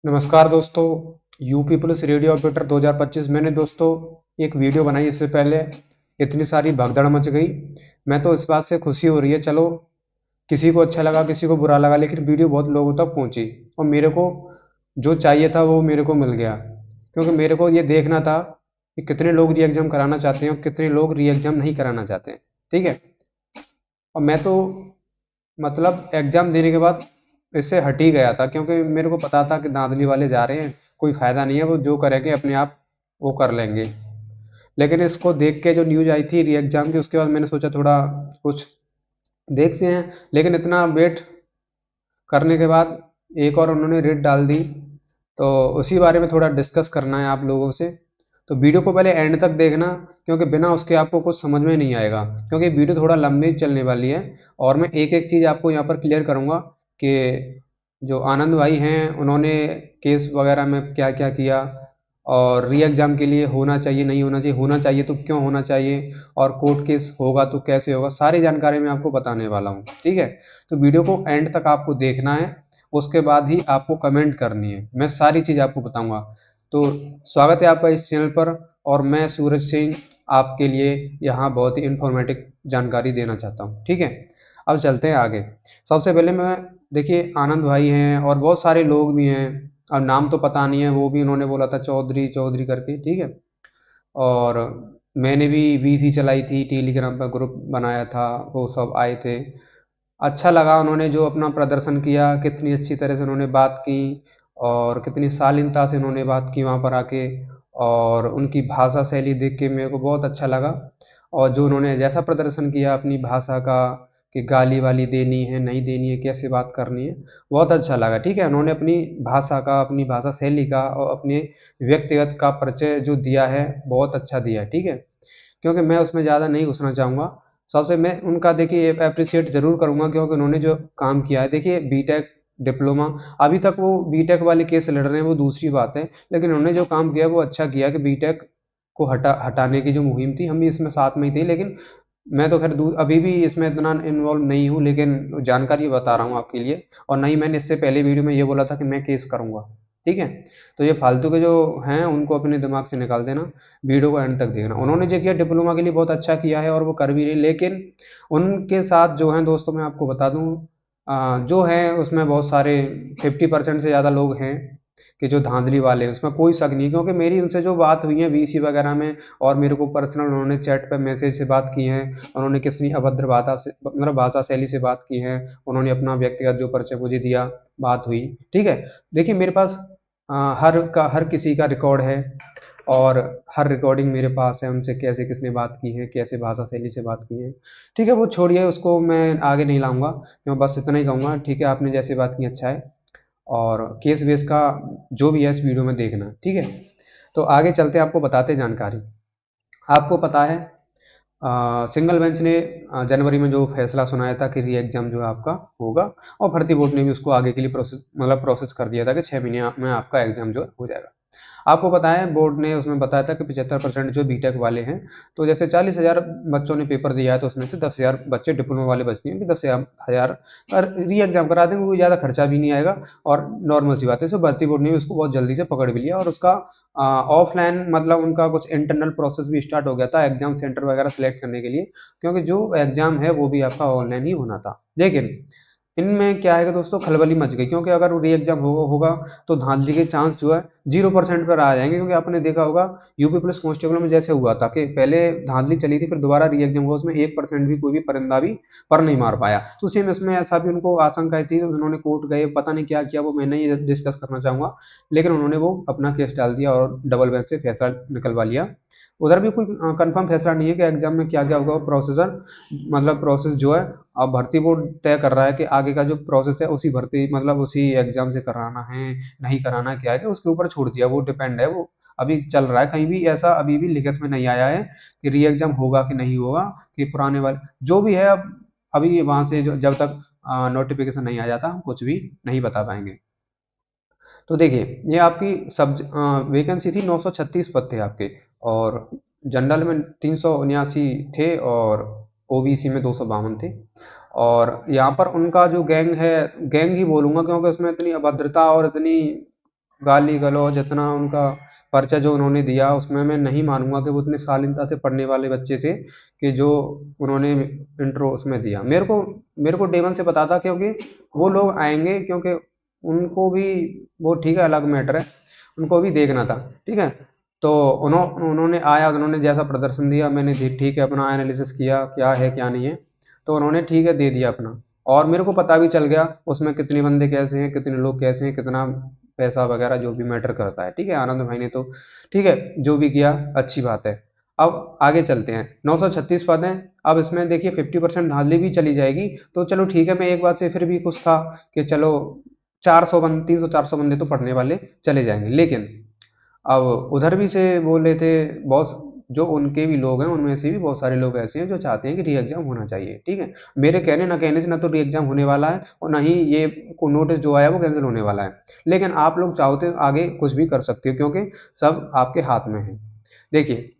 नमस्कार दोस्तों। UP police radio operator 2025 मैंने दोस्तों एक वीडियो बनाई। इससे पहले इतनी सारी भगदड़ मच गई। मैं तो इस बात से खुशी हो रही है, चलो किसी को अच्छा लगा किसी को बुरा लगा, लेकिन वीडियो बहुत लोगों तक पहुंची और मेरे को जो चाहिए था वो मेरे को मिल गया। क्योंकि मेरे को ये देखना था कि कितने लोग री एग्जाम कराना चाहते हैं और कितने लोग री एग्जाम नहीं कराना चाहते हैं। ठीक है। और मैं तो मतलब एग्जाम देने के बाद इससे हट ही गया था, क्योंकि मेरे को पता था कि धांधली वाले जा रहे हैं, कोई फायदा नहीं है, वो जो करेंगे अपने आप वो कर लेंगे। लेकिन इसको देख के जो न्यूज आई थी री एग्जाम की, उसके बाद मैंने सोचा थोड़ा कुछ देखते हैं। लेकिन इतना वेट करने के बाद एक और उन्होंने रेट डाल दी, तो उसी बारे में थोड़ा डिस्कस करना है आप लोगों से। तो वीडियो को पहले एंड तक देखना, क्योंकि बिना उसके आपको कुछ समझ में नहीं आएगा, क्योंकि वीडियो थोड़ा लंबी चलने वाली है। और मैं एक एक चीज़ आपको यहाँ पर क्लियर करूँगा कि जो आनंद भाई हैं उन्होंने केस वगैरह में क्या क्या किया, और री एग्जाम के लिए होना चाहिए नहीं होना चाहिए, होना चाहिए तो क्यों होना चाहिए, और कोर्ट केस होगा तो कैसे होगा, सारी जानकारी मैं आपको बताने वाला हूँ। ठीक है। तो वीडियो को एंड तक आपको देखना है, उसके बाद ही आपको कमेंट करनी है, मैं सारी चीज़ आपको बताऊंगा। तो स्वागत है आपका इस चैनल पर, और मैं सूरज सिंह आपके लिए यहाँ बहुत ही इंफॉर्मेटिव जानकारी देना चाहता हूँ। ठीक है। अब चलते हैं आगे। सबसे पहले मैं, देखिए आनंद भाई हैं और बहुत सारे लोग भी हैं, और नाम तो पता नहीं है, वो भी उन्होंने बोला था चौधरी चौधरी करके। ठीक है। और मैंने भी वीसी चलाई थी, टेलीग्राम पर ग्रुप बनाया था, वो सब आए थे। अच्छा लगा उन्होंने जो अपना प्रदर्शन किया, कितनी अच्छी तरह से उन्होंने बात की और कितनी शालीनता से उन्होंने बात की वहाँ पर आके। और उनकी भाषा शैली देख के मेरे को बहुत अच्छा लगा। और जो उन्होंने जैसा प्रदर्शन किया अपनी भाषा का, कि गाली वाली देनी है नहीं देनी है, कैसे बात करनी है, बहुत अच्छा लगा। ठीक है। उन्होंने अपनी भाषा का, अपनी भाषा शैली का और अपने व्यक्तिगत का परिचय जो दिया है बहुत अच्छा दिया है। ठीक है। क्योंकि मैं उसमें ज़्यादा नहीं घुसना चाहूँगा। सबसे मैं उनका देखिए अप्रिशिएट ज़रूर करूँगा, क्योंकि उन्होंने जो काम किया है, देखिए बीटेक डिप्लोमा, अभी तक वो बीटेक वाले केस लड़ रहे हैं वो दूसरी बात है, लेकिन उन्होंने जो काम किया वो अच्छा किया कि बीटेक को हटाने की जो मुहिम थी, हम भी इसमें साथ में ही थे। लेकिन मैं तो खैर अभी भी इसमें इतना इन्वॉल्व नहीं हूँ, लेकिन जानकारी बता रहा हूँ आपके लिए। और नहीं, मैंने इससे पहले वीडियो में ये बोला था कि मैं केस करूँगा। ठीक है। तो ये फालतू के जो हैं उनको अपने दिमाग से निकाल देना, वीडियो को एंड तक देखना। उन्होंने जो किया डिप्लोमा के लिए बहुत अच्छा किया है और वो कर भी रहे, लेकिन उनके साथ जो हैं दोस्तों मैं आपको बता दूं, जो है उसमें बहुत सारे 50% से ज़्यादा लोग हैं कि जो धांधली वाले हैं, उसमें कोई शक नहीं। क्योंकि मेरी उनसे जो बात हुई है वीसी वगैरह में, और मेरे को पर्सनल उन्होंने चैट पे मैसेज से बात की है, उन्होंने कितनी अभद्र भाषा से, मतलब भाषा शैली से बात की है, उन्होंने अपना व्यक्तिगत जो परिचय मुझे दिया, बात हुई। ठीक है। देखिए मेरे पास हर किसी का रिकॉर्ड है, और हर रिकॉर्डिंग मेरे पास है, उनसे कैसे किसने बात की है, कैसे भाषा शैली से बात की है। ठीक है, वो छोड़िए, उसको मैं आगे नहीं लाऊंगा। मैं बस इतना ही कहूँगा, ठीक है आपने जैसे बात की अच्छा है, और केस वेस का जो भी है इस वीडियो में देखना। ठीक है। तो आगे चलते आपको बताते हैं जानकारी। आपको पता है सिंगल बेंच ने जनवरी में जो फैसला सुनाया था कि री एग्जाम जो है आपका होगा, और भर्ती बोर्ड ने भी उसको आगे के लिए प्रोसेस कर दिया था कि 6 महीने में आपका एग्जाम जो है हो जाएगा। आपको पता है बोर्ड ने उसमें बताया था कि 75% जो बीटेक वाले हैं, तो जैसे 40,000 बच्चों ने पेपर दिया है, तो उसमें से 10,000 बच्चे डिप्लोमा वाले बचते हैं, कि 10,000 री एग्जाम करा देंगे, कोई ज़्यादा खर्चा भी नहीं आएगा। और नॉर्मल सी बात है, सो भर्ती बोर्ड ने भी उसको बहुत जल्दी से पकड़ भी लिया, और उसका ऑफलाइन मतलब उनका कुछ इंटरनल प्रोसेस भी स्टार्ट हो गया था एग्जाम सेंटर वगैरह सेलेक्ट करने के लिए, क्योंकि जो एग्जाम है वो भी आपका ऑनलाइन ही होना था। लेकिन इनमें क्या है कि दोस्तों खलबली मच गई, क्योंकि अगर री एग्जाम होगा तो धांधली के चांस जो है 0% पर आ जाएंगे। क्योंकि आपने देखा होगा यूपी पुलिस कांस्टेबल में जैसे हुआ था कि पहले धांधली चली थी, फिर दोबारा री एग्जाम हुआ, उसमें 1% भी कोई भी परिंदा भी पर नहीं मार पाया। तो सेम इसमें ऐसा भी उनको आशंका थी, उन्होंने कोर्ट गए, पता नहीं क्या किया, वो मैं नहीं डिस्कस करना चाहूंगा। लेकिन उन्होंने वो अपना केस डाल दिया और डबल बेंच से फैसला निकलवा लिया। उधर भी कोई कंफर्म फैसला नहीं है कि एग्जाम में क्या क्या होगा, प्रोसीजर मतलब प्रोसेस जो है अब भर्ती बोर्ड तय कर रहा है कि आगे का जो प्रोसेस है उसी भर्ती मतलब उसी एग्जाम से कराना है नहीं कराना, क्या है उसके ऊपर छोड़ दिया, वो डिपेंड है, वो अभी चल रहा है। कहीं भी ऐसा अभी भी लिखित में नहीं आया है कि री एग्जाम होगा कि नहीं होगा, कि पुराने वाले जो भी है, अब अभी वहां से जब तक नोटिफिकेशन नहीं आ जाता हम कुछ भी नहीं बता पाएंगे। तो देखिए ये आपकी सब वैकेंसी थी, 936 पद थे आपके, और जनरल में 379 थे, और ओबीसी में 252 थे। और यहाँ पर उनका जो गैंग है, गैंग ही बोलूंगा क्योंकि उसमें इतनी अभद्रता और इतनी गाली गलौज जितना उनका पर्चा जो उन्होंने दिया उसमें मैं नहीं मानूंगा कि वो इतने शालीनता से पढ़ने वाले बच्चे थे कि जो उन्होंने इंट्रो उसमें दिया। मेरे को डे वन से पता था, क्योंकि वो लोग आएंगे, क्योंकि उनको भी वो ठीक है अलग मैटर है, उनको भी देखना था। ठीक है, तो उन्होंने आया, उन्होंने जैसा प्रदर्शन दिया मैंने ठीक है अपना एनालिसिस किया क्या है क्या नहीं है, तो उन्होंने ठीक है दे दिया अपना। और मेरे को पता भी चल गया उसमें कितने बंदे कैसे हैं, कितने लोग कैसे हैं, कितना पैसा वगैरह जो भी मैटर करता है। ठीक है, आनंद भाई ने तो ठीक है जो भी किया अच्छी बात है। अब आगे चलते हैं, 936 पद हैं। अब इसमें देखिए 50% धांधली भी चली जाएगी, तो चलो ठीक है, मैं एक बात से फिर भी खुश था कि चलो 400 बंद 300-400 बंदे तो पढ़ने वाले चले जाएंगे। लेकिन अब उधर भी से बोल रहे थे बहुत, जो उनके भी लोग हैं उनमें से भी बहुत सारे लोग ऐसे हैं जो चाहते हैं कि री एग्जाम होना चाहिए। ठीक है, मेरे कहने ना कहने से ना तो री एग्जाम होने वाला है और ना ही ये को नोटिस जो आया वो कैंसिल होने वाला है। लेकिन आप लोग चाहो तो आगे कुछ भी कर सकते हो, क्योंकि सब आपके हाथ में है। देखिए,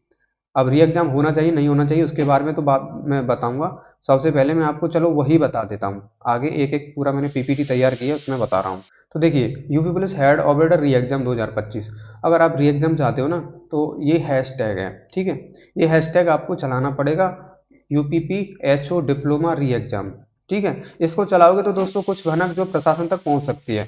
अब री एग्जाम होना चाहिए नहीं होना चाहिए उसके बारे में तो बात मैं बताऊंगा। सबसे पहले मैं आपको चलो वही बता देता हूँ, आगे एक एक पूरा मैंने पीपीटी तैयार की है उसमें बता रहा हूँ। तो देखिए, यूपी पुलिस हेड ऑर्बिटर री एग्जाम 2025, अगर आप री एग्जाम चाहते हो ना तो ये हैशटैग है। ठीक है, ये हैशटैग आपको चलाना पड़ेगा, यूपीपी एचओ डिप्लोमा री एग्जाम। ठीक है, इसको चलाओगे तो दोस्तों कुछ भनक जो प्रशासन तक पहुंच सकती है।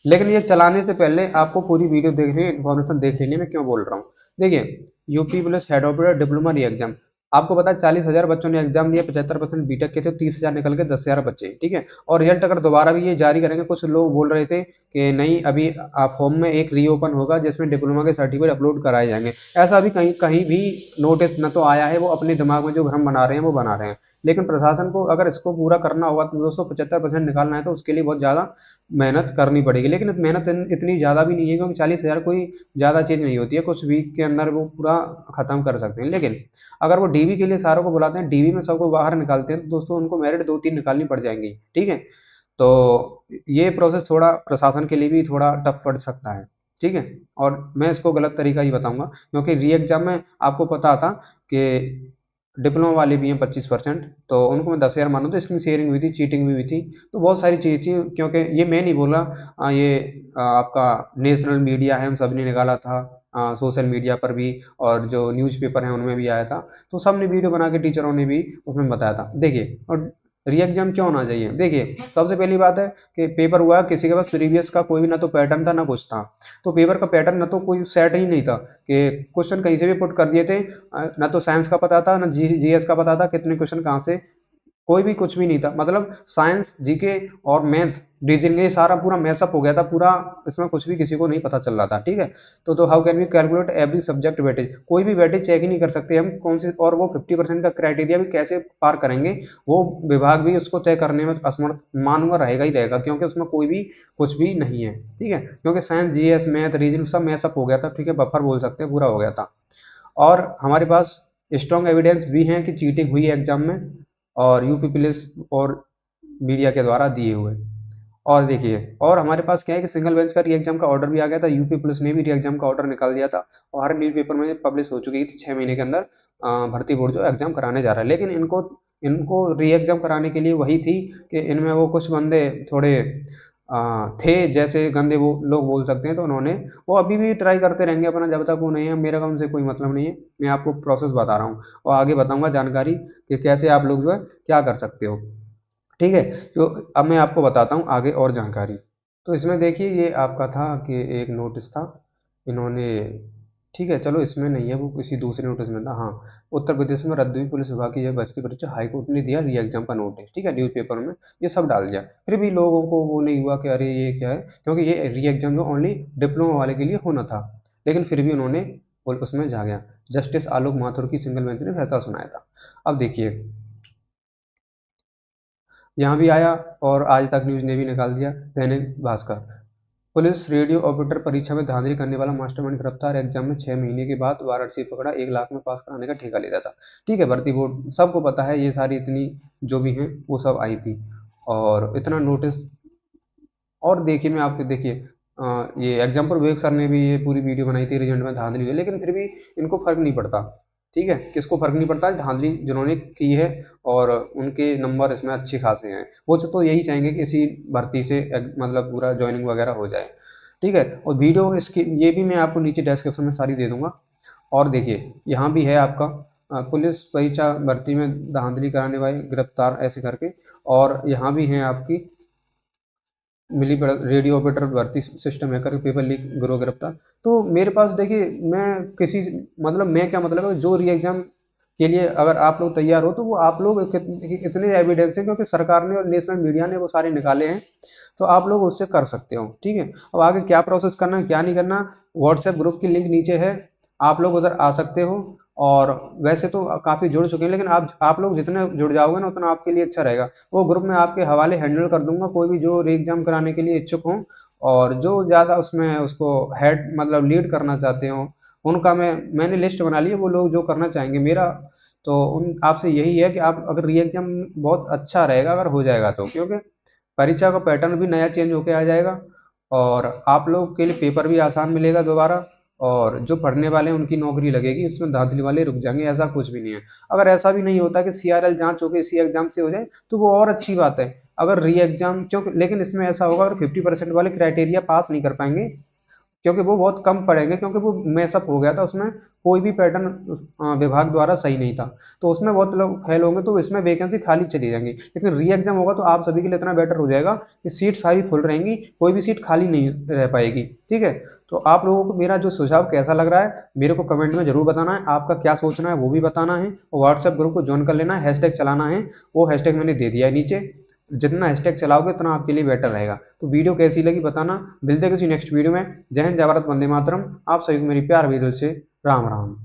लेकिन ये चलाने से पहले आपको पूरी वीडियो देख लेनी, इन्फॉर्मेशन देख लेनी, मैं क्यों बोल रहा हूँ। देखिए, UP plus head operator diploma री एग्जाम, आपको पता है 40,000 बच्चों ने एग्जाम दिया, 75% बीटेक के थे, 30,000 निकल के 10,000 बच्चे। ठीक है, और रिजल्ट अगर दोबारा भी ये जारी करेंगे, कुछ लोग बोल रहे थे कि नहीं अभी फॉर्म में एक रीओपन होगा जिसमें डिप्लोमा के सर्टिफिकेट अपलोड कराए जाएंगे। ऐसा अभी कहीं कहीं भी नोटिस न तो आया है, वो अपने दिमाग में जो भ्रम बना रहे हैं वो बना रहे हैं। लेकिन प्रशासन को अगर इसको पूरा करना होगा तो 275% निकालना है, तो उसके लिए बहुत ज़्यादा मेहनत करनी पड़ेगी। लेकिन मेहनत इतनी ज़्यादा भी नहीं है, क्योंकि 40,000 कोई ज़्यादा चीज़ नहीं होती है, कुछ वीक के अंदर वो पूरा ख़त्म कर सकते हैं। लेकिन अगर वो डीवी के लिए सारों को बुलाते हैं, डीवी में सबको बाहर निकालते हैं, तो दोस्तों उनको मेरिट 2-3 निकालनी पड़ जाएंगी। ठीक है, तो ये प्रोसेस थोड़ा प्रशासन के लिए भी थोड़ा टफ पड़ सकता है। ठीक है, और मैं इसको गलत तरीका ही बताऊंगा, क्योंकि री एग्जाम में आपको पता था कि डिप्लोमा वाले भी हैं 25%, तो उनको मैं 10,000 मानूँ तो इसकी शेयरिंग हुई थी, चीटिंग भी हुई थी, तो बहुत सारी चीज़ थी। क्योंकि ये मैं नहीं बोला, ये आपका नेशनल मीडिया है उन सब ने निकाला था, सोशल मीडिया पर भी और जो न्यूज़पेपर हैं उनमें भी आया था, तो सब ने वीडियो बना के टीचरों ने भी उसमें बताया था। देखिए, और री एग्जाम क्यों होना चाहिए, देखिए सबसे पहली बात है कि पेपर हुआ किसी के पास प्रीवियस का कोई भी ना तो पैटर्न था ना कुछ था, तो पेपर का पैटर्न ना तो कोई सेट ही नहीं था कि क्वेश्चन कहीं से भी पुट कर दिए थे। ना तो साइंस का पता था ना जीएस का पता था कितने क्वेश्चन कहाँ से, कोई भी कुछ भी नहीं था। मतलब साइंस जीके और मैथ रीजनिंग ये सारा पूरा मैसअप हो गया था पूरा, इसमें कुछ भी किसी को नहीं पता चल रहा था। ठीक है, तो how can we calculate every subject weightage, कोई भी वेटेज चेक ही नहीं कर सकते हम कौन से, और वो 50% का क्राइटेरिया भी कैसे पार करेंगे, वो विभाग भी उसको तय करने में असमर्थ मानूंगा रहेगा ही रहेगा, क्योंकि उसमें कोई भी कुछ भी नहीं है। ठीक है, क्योंकि साइंस जीएस मैथ रीजनिंग सब मैसअप हो गया था। ठीक है, बफर बोल सकते हैं, पूरा हो गया था। और हमारे पास स्ट्रॉन्ग एविडेंस भी हैं कि चीटिंग हुई है एग्जाम में, और यूपी पुलिस और मीडिया के द्वारा दिए हुए। और देखिए, और हमारे पास क्या है कि सिंगल बेंच का री एग्जाम का ऑर्डर भी आ गया था, यूपी पुलिस ने भी री एग्जाम का ऑर्डर निकाल दिया था, और हर न्यूज पेपर में पब्लिश हो चुकी थी 6 महीने के अंदर भर्ती बोर्ड जो एग्जाम कराने जा रहा है। लेकिन इनको इनको री एग्जाम कराने के लिए वही थी कि इनमें वो कुछ बंदे थोड़े थे जैसे गंदे वो लोग बोल सकते हैं, तो उन्होंने, वो अभी भी ट्राई करते रहेंगे अपना जब तक वो नहीं है, मेरा उनसे कोई मतलब नहीं है। मैं आपको प्रोसेस बता रहा हूँ और आगे बताऊंगा जानकारी कि कैसे आप लोग जो है क्या कर सकते हो। ठीक है, तो अब मैं आपको बताता हूँ आगे और जानकारी। तो इसमें देखिए ये आपका था कि एक नोटिस था इन्होंने, ठीक है चलो इसमें नहीं है, वो किसी दूसरे नोटिस में था। हाँ, उत्तर प्रदेश में रद्द हुई पुलिस विभाग की यह भर्ती परीक्षा, हाईकोर्ट ने दिया री एग्जाम का नोटिस। ठीक है, न्यूज़पेपर में ये सब डाल दिया, फिर भी लोगों को वो नहीं हुआ कि अरे ये क्या है, क्योंकि ये री एग्जाम जो ओनली डिप्लोमा वाले के लिए होना था। लेकिन फिर भी उन्होंने उसमें जा गया, जस्टिस आलोक माथुर की सिंगल बेंच ने फैसला सुनाया था। अब देखिए, यहाँ भी आया और आज तक न्यूज ने भी निकाल दिया, Dainik Bhaskar, police radio operator परीक्षा में धांधली करने वाला मास्टरमाइंड गिरफ्तार, एग्जाम में 6 महीने के बाद वाराणसी पकड़ा, 1 लाख में पास कराने का ठेका लेता था। ठीक है, भर्ती बोर्ड सबको पता है, ये सारी इतनी जो भी हैं वो सब आई थी और इतना नोटिस। और देखिए मैं आपको देखिए, ये एग्जाम्पल विवेक सर ने भी ये पूरी वीडियो बनाई थी, रिजल्ट में धांधली हुई है, लेकिन फिर भी इनको फर्क नहीं पड़ता। ठीक है, किसको फर्क नहीं पड़ता, धांधली जिन्होंने की है और उनके नंबर इसमें अच्छे खासे हैं, वो तो यही चाहेंगे कि इसी भर्ती से मतलब पूरा ज्वाइनिंग वगैरह हो जाए। ठीक है। और वीडियो इसकी ये भी मैं आपको नीचे डिस्क्रिप्शन में सारी दे दूंगा। और देखिए यहाँ भी है आपका पुलिस परीक्षा भर्ती में धांधली कराने वाले गिरफ्तार ऐसे करके। और यहाँ भी है आपकी मिली रेडियो ऑपरेटर भर्ती सिस्टम हैकर पेपर लीक गिरोह गिरफ्तार। तो मेरे पास देखिए, मैं किसी मतलब मैं क्या मतलब है, जो री एग्जाम के लिए अगर आप लोग तैयार हो तो वो आप लोग इतने एविडेंस है क्योंकि सरकार ने और नेशनल मीडिया ने वो सारे निकाले हैं, तो आप लोग उससे कर सकते हो। ठीक है। अब आगे क्या प्रोसेस करना है क्या नहीं करना, व्हाट्सएप ग्रुप की लिंक नीचे है, आप लोग उधर आ सकते हो। और वैसे तो काफ़ी जुड़ चुके हैं, लेकिन आप लोग जितने जुड़ जाओगे ना उतना आपके लिए अच्छा रहेगा। वो ग्रुप में आपके हवाले हैंडल कर दूंगा, कोई भी जो री एग्जाम कराने के लिए इच्छुक हो और जो ज़्यादा उसमें उसको हेड मतलब लीड करना चाहते हो, उनका मैंने लिस्ट बना ली है, वो लोग जो करना चाहेंगे मेरा। तो उन आपसे यही है कि आप अगर री एग्जाम बहुत अच्छा रहेगा अगर हो जाएगा तो, क्योंकि परीक्षा का पैटर्न भी नया चेंज होके आ जाएगा और आप लोग के लिए पेपर भी आसान मिलेगा दोबारा। और जो पढ़ने वाले हैं उनकी नौकरी लगेगी, उसमें धांधली वाले रुक जाएंगे, ऐसा कुछ भी नहीं है। अगर ऐसा भी नहीं होता कि सीआरएल जांच होकर इसी एग्जाम से हो जाए तो वो और अच्छी बात है। अगर री एग्जाम क्योंकि लेकिन इसमें ऐसा होगा अगर 50% वाले क्राइटेरिया पास नहीं कर पाएंगे, क्योंकि वो बहुत कम पड़ेंगे, क्योंकि वो मैसअप हो गया था, उसमें कोई भी पैटर्न विभाग द्वारा सही नहीं था, तो उसमें बहुत लोग फेल होंगे, तो इसमें वैकेंसी खाली चली जाएंगी। लेकिन री एग्जाम होगा तो आप सभी के लिए इतना बेटर हो जाएगा कि सीट सारी फुल रहेंगी, कोई भी सीट खाली नहीं रह पाएगी। ठीक है। तो आप लोगों को मेरा जो सुझाव कैसा लग रहा है मेरे को कमेंट में जरूर बताना है, आपका क्या सोचना है वो भी बताना है, और व्हाट्सएप ग्रुप को ज्वाइन कर लेना है, हैशटैग चलाना है, वो हैशटैग मैंने दे दिया है नीचे। जितना हैशटैग चलाओगे उतना आपके लिए बेटर रहेगा। तो वीडियो कैसी लगी बताना। मिलते हैं किसी नेक्स्ट वीडियो में। जय हिंद, जय भारत, वंदे मातरम। आप सभी को मेरी प्यार भरी दिल से राम राम।